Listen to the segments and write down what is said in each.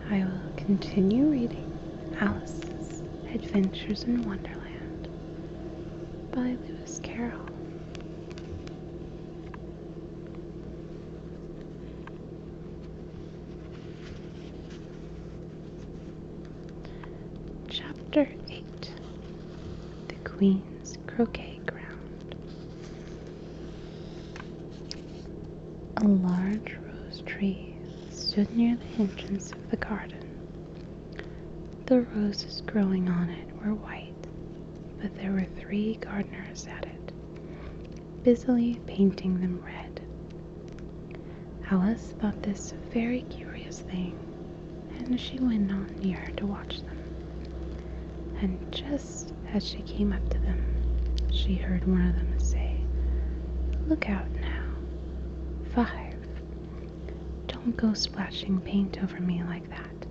I will continue reading Alice's Adventures in Wonderland by Lewis Carroll. Chapter 8. The Queen's Croquet-Ground. A large rose tree stood near the entrance of the garden. The roses growing on it were white, but there were 3 gardeners at it, busily painting them red. Alice thought this a very curious thing, and she went on near to watch them. And just as she came up to them, she heard one of them say, "Look out now, 5. Don't go splashing paint over me like that."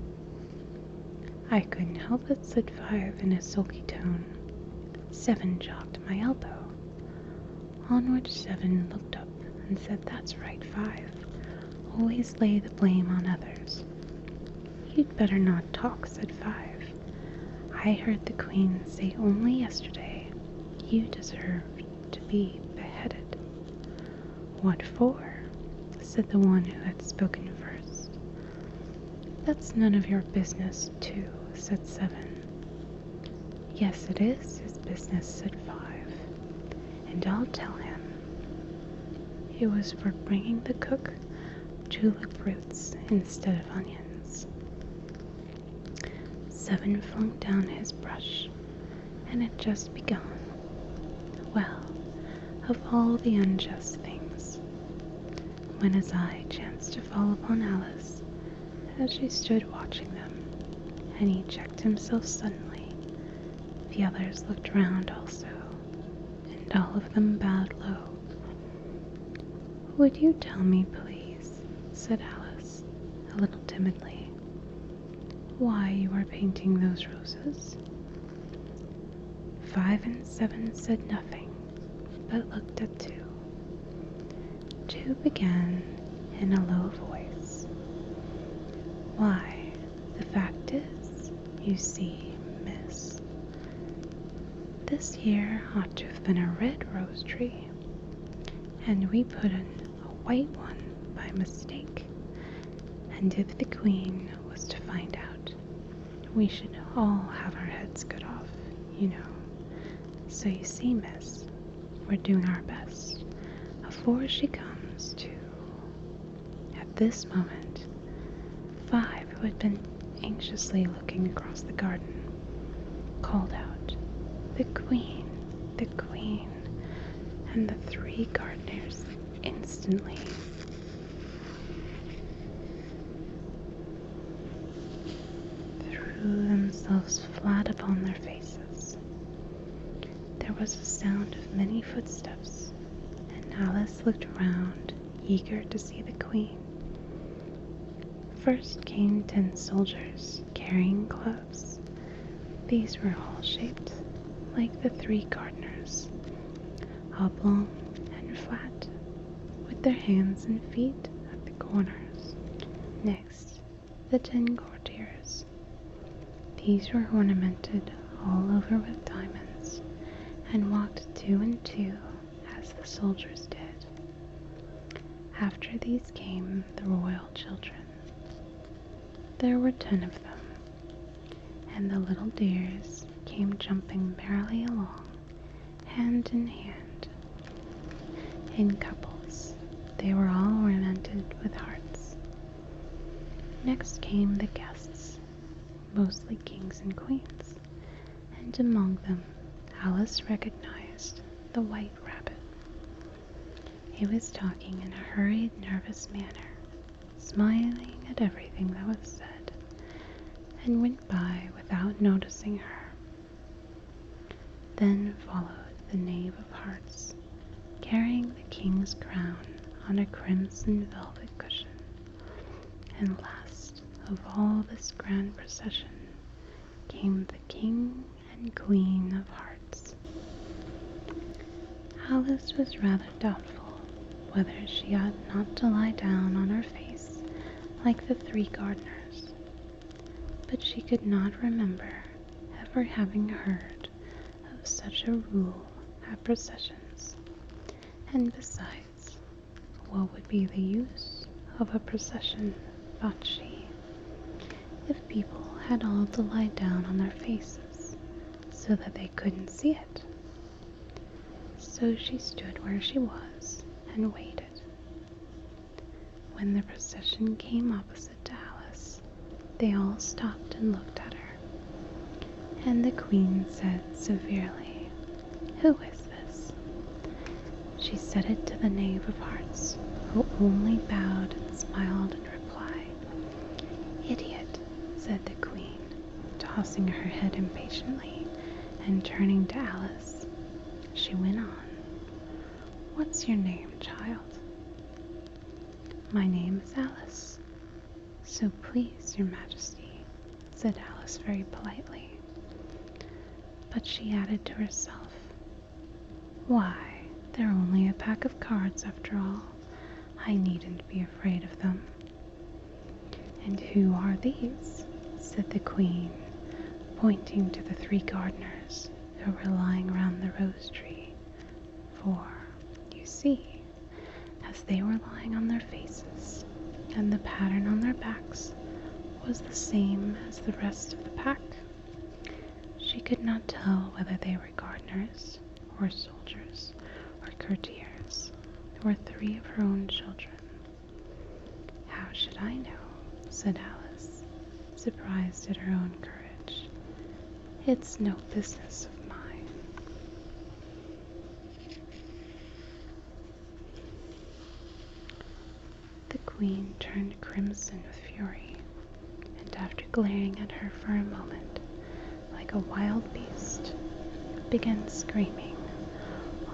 "I couldn't help it," said 5 in a sulky tone. 7 jogged my elbow. On which 7 looked up and said, "That's right, 5. Always lay the blame on others." "You'd better not talk," said 5. "I heard the Queen say only yesterday you deserved to be beheaded." "What for?" said the one who had spoken first. "That's none of your business, too," said 7. "Yes, it is his business," said 5, "and I'll tell him. It was for bringing the cook julep roots instead of onions." 7 flung down his brush, and had just begun. Well, of all the unjust things, when his eye chanced to fall upon Alice as she stood watching them, and he checked himself suddenly. The others looked round also, and all of them bowed low. "Would you tell me, please," said Alice, a little timidly, "why you are painting those roses?" 5 and 7 said nothing, but looked at 2. 2 began in a low voice. "Why, the fact is, you see, miss, this here ought to have been a red rose tree, and we put in a white one by mistake, and if the Queen was to find out, we should all have our heads cut off, you know. So you see, miss, we're doing our best afore she comes to—" At this moment, 5, who had been anxiously looking across the garden, called out, "The Queen, the Queen," and the 3 gardeners instantly threw themselves flat upon their faces. There was a sound of many footsteps, and Alice looked round, eager to see the Queen. First came 10 soldiers carrying clubs. These were all shaped like the 3 gardeners, oblong and flat, with their hands and feet at the corners. Next, the 10 courtiers. These were ornamented all over with diamonds, and walked 2 and 2 as the soldiers did. After these came the royal children. There were 10 of them, and the little dears came jumping merrily along, hand in hand. In couples, they were all ornamented with hearts. Next came the guests, mostly kings and queens, and among them Alice recognized the White Rabbit. He was talking in a hurried, nervous manner, smiling at everything that was said, and went by without noticing her. Then followed the Knave of Hearts, carrying the king's crown on a crimson velvet cushion, and last of all this grand procession came the King and Queen of Hearts. Alice was rather doubtful whether she ought not to lie down on her face like the 3 gardeners, but she could not remember ever having heard of such a rule at processions. And besides, what would be the use of a procession, thought she, if people had all to lie down on their faces so that they couldn't see it? So she stood where she was and waited. When the procession came opposite to Alice, they all stopped and looked at her. And the Queen said severely, "Who is this?" She said it to the Knave of Hearts, who only bowed and smiled in reply. "Idiot," said the Queen, tossing her head impatiently, and turning to Alice, she went on, "What's your name, child?" "My name is Alice, so please, your Majesty," said Alice very politely. But she added to herself, "Why, they're only a pack of cards after all. I needn't be afraid of them." "And who are these?" said the Queen, pointing to the 3 gardeners who were lying round the rose tree. For, you see, as they were lying on their faces, and the pattern on their backs was the same as the rest of the pack, she could not tell whether they were gardeners, or soldiers, or courtiers, or 3 of her own children. "How should I know?" said Alice, surprised at her own courage. "It's no business of mine." The Queen turned crimson with fury, and after glaring at her for a moment, like a wild beast, began screaming,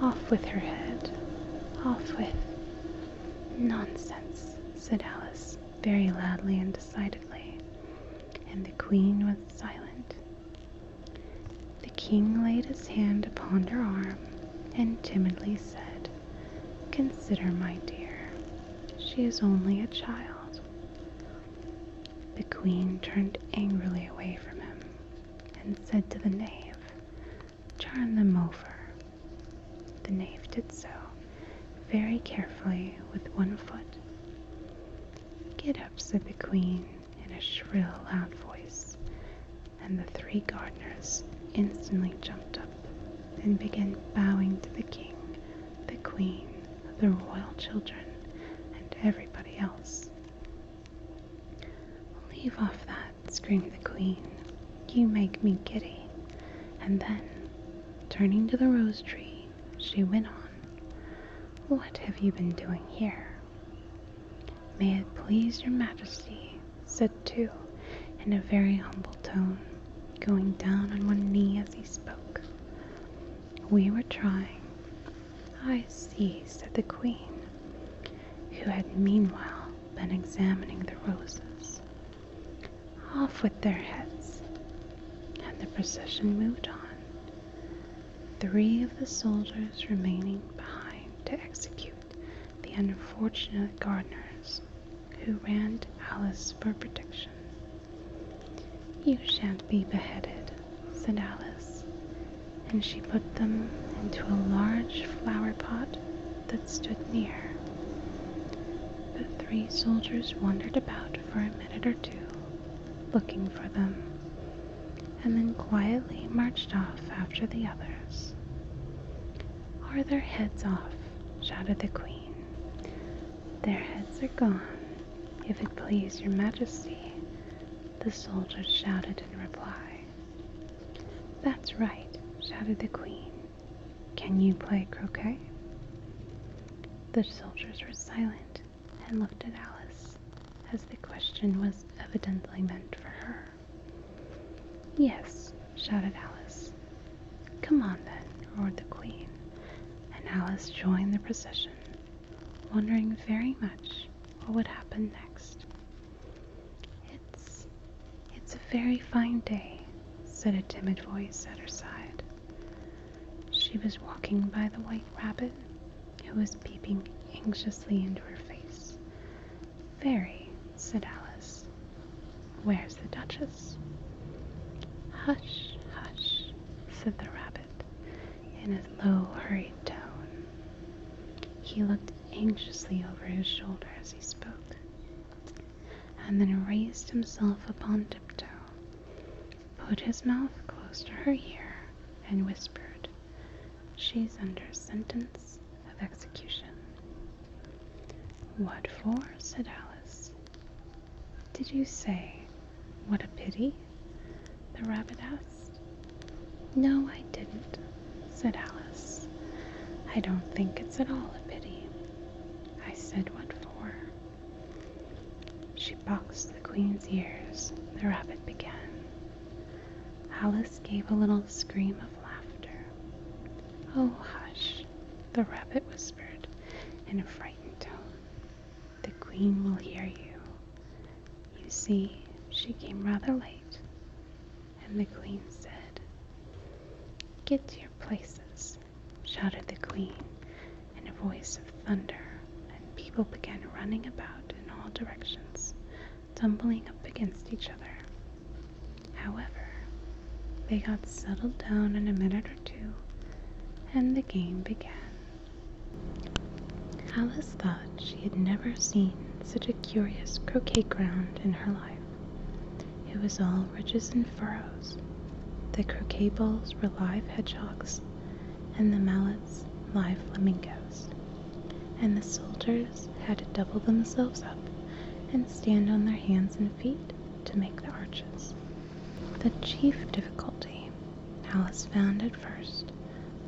"Off with her head! Off with—" "Nonsense," said Alice, very loudly and decidedly, and the Queen was silent. The King laid his hand upon her arm and timidly said, "Consider, my dear, she is only a child." The Queen turned angrily away from him and said to the Knave, "Turn them over." The Knave did so, very carefully with one foot. "Get up," said the Queen in a shrill, loud voice, and the 3 gardeners instantly jumped up and began bowing to the King, the Queen, the royal children, and everybody else. "Leave off that," screamed the Queen. "You make me giddy." And then, turning to the rose tree, she went on, "What have you been doing here?" "May it please your Majesty," said 2, in a very humble tone, going down on one knee as he spoke. "We were trying—" "I see," said the Queen, who had meanwhile been examining the roses. "Off with their heads." And the procession moved on, 3 of the soldiers remaining behind to execute the unfortunate gardeners who ran to Alice for protection. "You shan't be beheaded," said Alice, and she put them into a large flower pot that stood near. The 3 soldiers wandered about for a minute or 2, looking for them, and then quietly marched off after the others. "Are their heads off?" shouted the Queen. "Their heads are gone, if it please your Majesty," the soldiers shouted in reply. "That's right," shouted the Queen. "Can you play croquet?" The soldiers were silent and looked at Alice, as the question was evidently meant for her. "Yes," shouted Alice. "Come on then," roared the Queen, and Alice joined the procession, wondering very much what would happen next. It's a very fine day," said a timid voice at her side. She was walking by the White Rabbit, who was peeping anxiously into her face. "Very," said Alice. "Where's the Duchess?" and then raised himself upon tiptoe, put his mouth close to her ear, and whispered, "She's under sentence of execution." "What for?" said Alice. "Did you say, 'What a pity'?" the rabbit asked. "No, I didn't," said Alice. "I don't think it's at all a pity. I said, 'What for?'" "She boxed the queen's ears," the rabbit began. Alice gave a little scream of laughter. "Oh, hush," the rabbit whispered in a frightened tone. "The queen will hear you. You see, she came rather late." And the queen said, "Get to your places," shouted the queen in a voice of thunder, and people began running about in all directions, tumbling up against each other. However, they got settled down in a minute or two, and the game began. Alice thought she had never seen such a curious croquet-ground in her life. It was all ridges and furrows. The croquet balls were live hedgehogs, and the mallets live flamingos, and the soldiers had to double themselves up and stand on their hands and feet to make the arches. The chief difficulty Alice found at first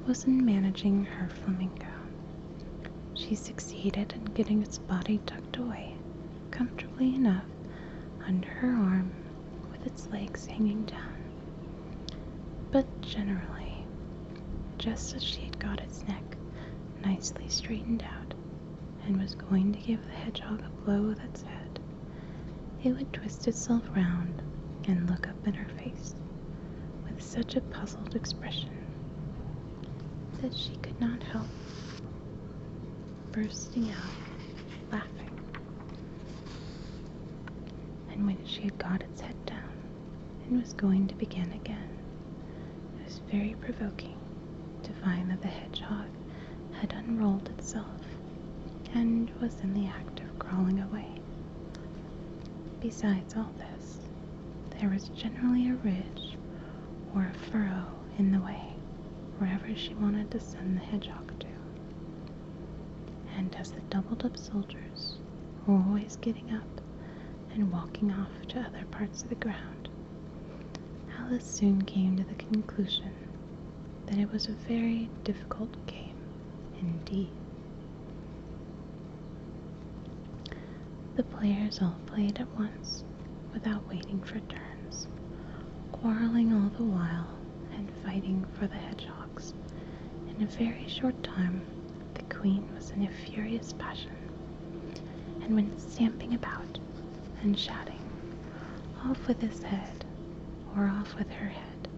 was in managing her flamingo. She succeeded in getting its body tucked away comfortably enough under her arm with its legs hanging down. But generally, just as she had got its neck nicely straightened out and was going to give the hedgehog a blow with its head, it would twist itself round and look up in her face with such a puzzled expression that she could not help bursting out laughing. And when she had got its head down and was going to begin again, it was very provoking to find that the hedgehog had unrolled itself and was in the act of crawling away. Besides all this, there was generally a ridge or a furrow in the way wherever she wanted to send the hedgehog to. And as the doubled-up soldiers were always getting up and walking off to other parts of the ground, Alice soon came to the conclusion that it was a very difficult game indeed. The players all played at once without waiting for turns, quarreling all the while and fighting for the hedgehogs. In a very short time, the queen was in a furious passion and went stamping about and shouting, "Off with his head," or "Off with her head,"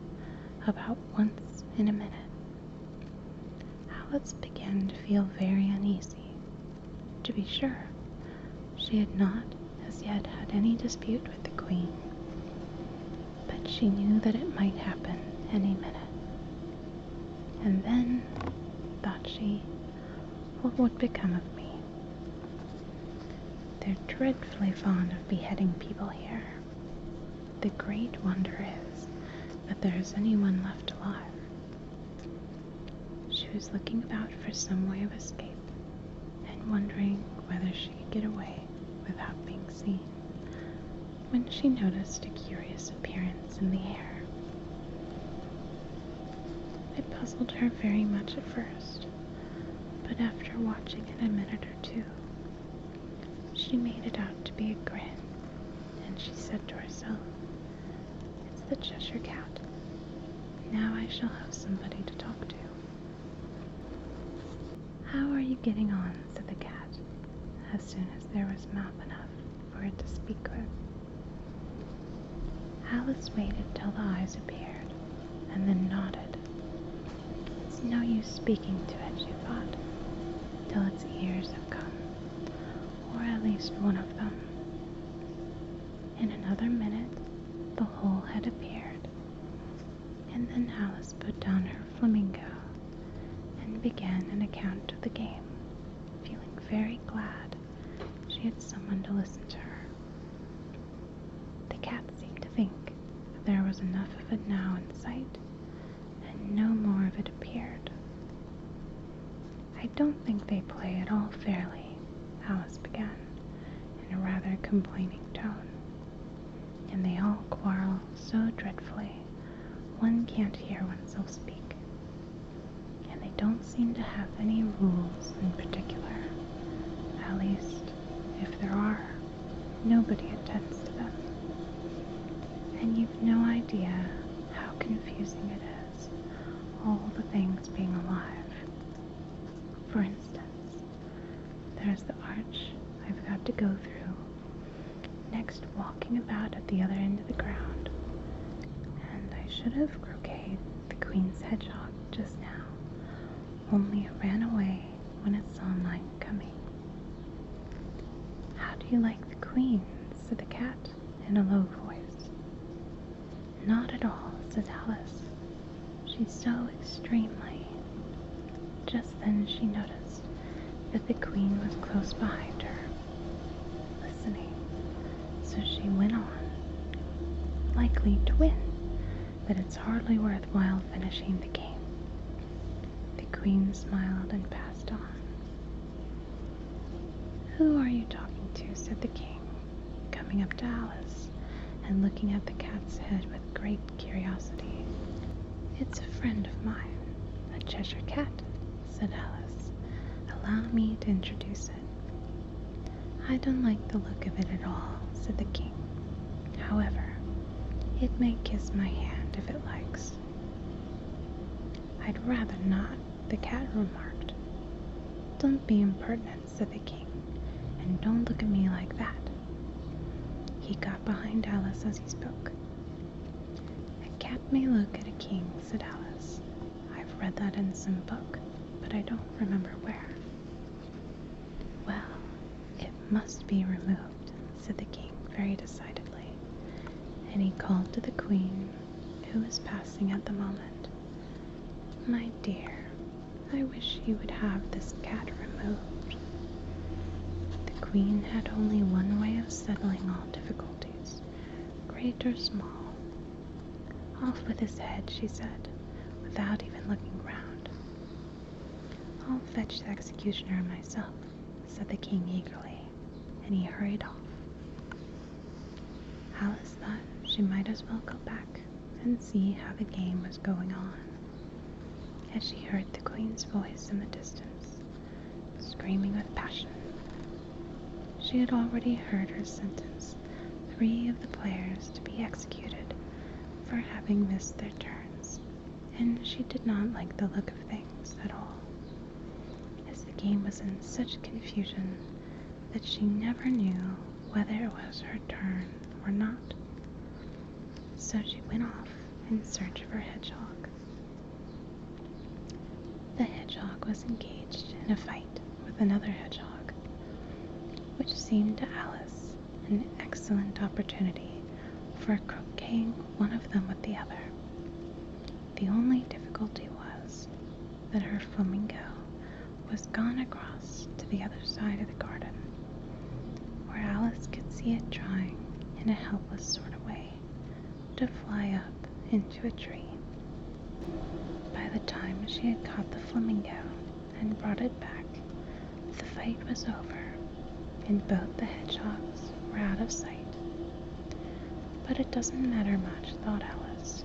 about once in a minute. Alice began to feel very uneasy. To be sure, she had not as yet had any dispute with the queen, but she knew that it might happen any minute. And then, thought she, what would become of me? They're dreadfully fond of beheading people here. The great wonder is that there is anyone left alive. She was looking about for some way of escape and wondering whether she could get away without being seen, when she noticed a curious appearance in the air. It puzzled her very much at first, but after watching it a minute or two, she made it out to be a grin, and she said to herself, "It's the Cheshire Cat. Now I shall have somebody to talk to." "How are you getting on?" said the cat, as soon as there was mouth enough for it to speak with. Alice waited till the eyes appeared, and then nodded. It's no use speaking to it, she thought, till its ears have come, or at least one of them. In another minute, the whole had appeared, and then Alice put down her flamingo and began an account of the game, feeling very glad she had someone to listen to her. was enough of it now in sight, and no more of it appeared. I don't think they play at all fairly, Alice began, in a rather complaining tone. And they all quarrel so dreadfully, one can't hear oneself speak. And they don't seem to have any rules in particular. At least, if there are, nobody attends to them. And you've no idea how confusing it is, all the things being alive. For instance, there's the arch I've got to go through, next walking about at the other end of the ground, and I should have croqueted the queen's hedgehog just now, only it ran away when it saw mine coming. How do you like the queen? Said the cat in a low voice. Not at all, said Alice. She's so extremely. Just then she noticed that the queen was close behind her, listening, so she went on, likely to win, but it's hardly worthwhile finishing the game. The queen smiled and passed on. Who are you talking to? Said the king, coming up to Alice and looking at the cat's head with great curiosity. It's a friend of mine, a Cheshire cat, said Alice. Allow me to introduce it. I don't like the look of it at all, said the king. However, it may kiss my hand if it likes. I'd rather not, the cat remarked. Don't be impertinent, said the king, and don't look at me like that. He got behind Alice as he spoke. A cat may look at a king, said Alice. I've read that in some book, but I don't remember where. Well, it must be removed, said the king very decidedly, and he called to the queen, who was passing at the moment. My dear, I wish you would have this cat removed. The queen had only one way of settling all difficulties, great or small. Off with his head, she said, without even looking round. I'll fetch the executioner myself, said the king eagerly, and he hurried off. Alice thought she might as well go back and see how the game was going on, as she heard the queen's voice in the distance, screaming with passion. She had already heard her sentence 3 of the players to be executed for having missed their turns, and she did not like the look of things at all, as the game was in such confusion that she never knew whether it was her turn or not. So she went off in search of her hedgehog. The hedgehog was engaged in a fight with another hedgehog, which seemed to Alice an excellent opportunity for croqueting one of them with the other. The only difficulty was that her flamingo was gone across to the other side of the garden, where Alice could see it trying in a helpless sort of way to fly up into a tree. By the time she had caught the flamingo and brought it back, the fight was over, and both the hedgehogs were out of sight. But it doesn't matter much, thought Alice,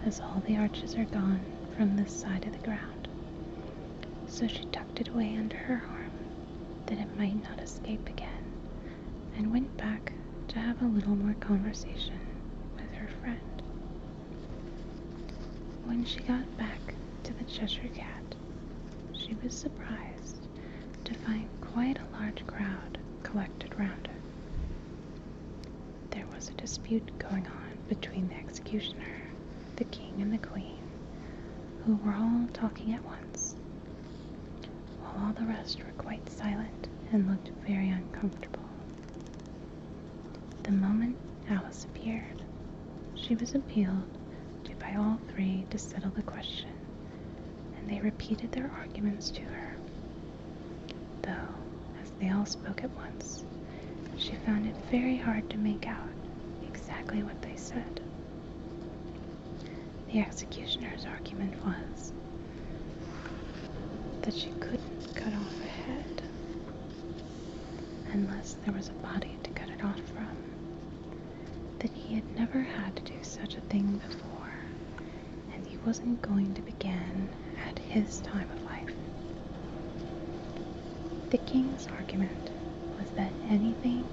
as all the arches are gone from this side of the ground. So she tucked it away under her arm, that it might not escape again, and went back to have a little more conversation with her friend. When she got back to the Cheshire Cat, she was surprised to find quite a large crowd collected round it. There was a dispute going on between the executioner, the king, and the queen, who were all talking at once, while all the rest were quite silent and looked very uncomfortable. The moment Alice appeared, she was appealed to by all 3 to settle the question, and they repeated their arguments to her, though, as they all spoke at once, she found it very hard to make out exactly what they said. The executioner's argument was that she couldn't cut off a head unless there was a body to cut it off from, that he had never had to do such a thing before, and he wasn't going to begin at his time of life. The king's argument was that anything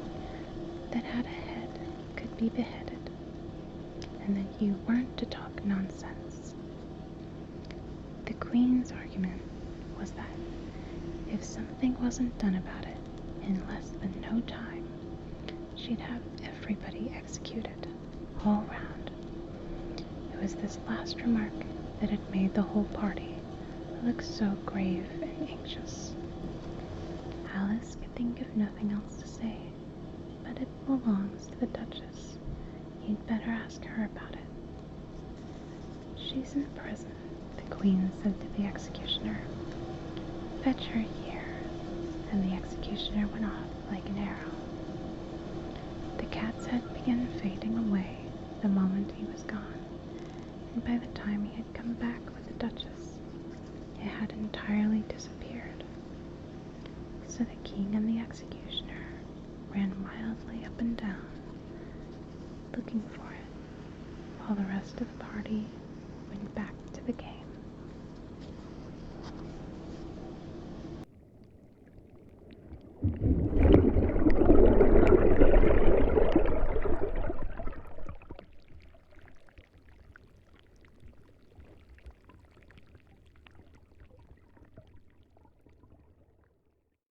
that had a head could be beheaded, and that you weren't to talk nonsense. The queen's argument was that if something wasn't done about it in less than no time, she'd have everybody executed, all round. It was this last remark that had made the whole party look so grave and anxious. Alice could think of nothing else to say, but it belongs to the Duchess. You'd better ask her about it. She's in prison, the Queen said to the executioner. Fetch her here. And the executioner went off like an arrow. The cat's head began fading away the moment he was gone, and by the time he had come back with the Duchess, it had entirely disappeared. So the king and the executioner ran wildly up and down, looking for it, while the rest of the party went back to the game.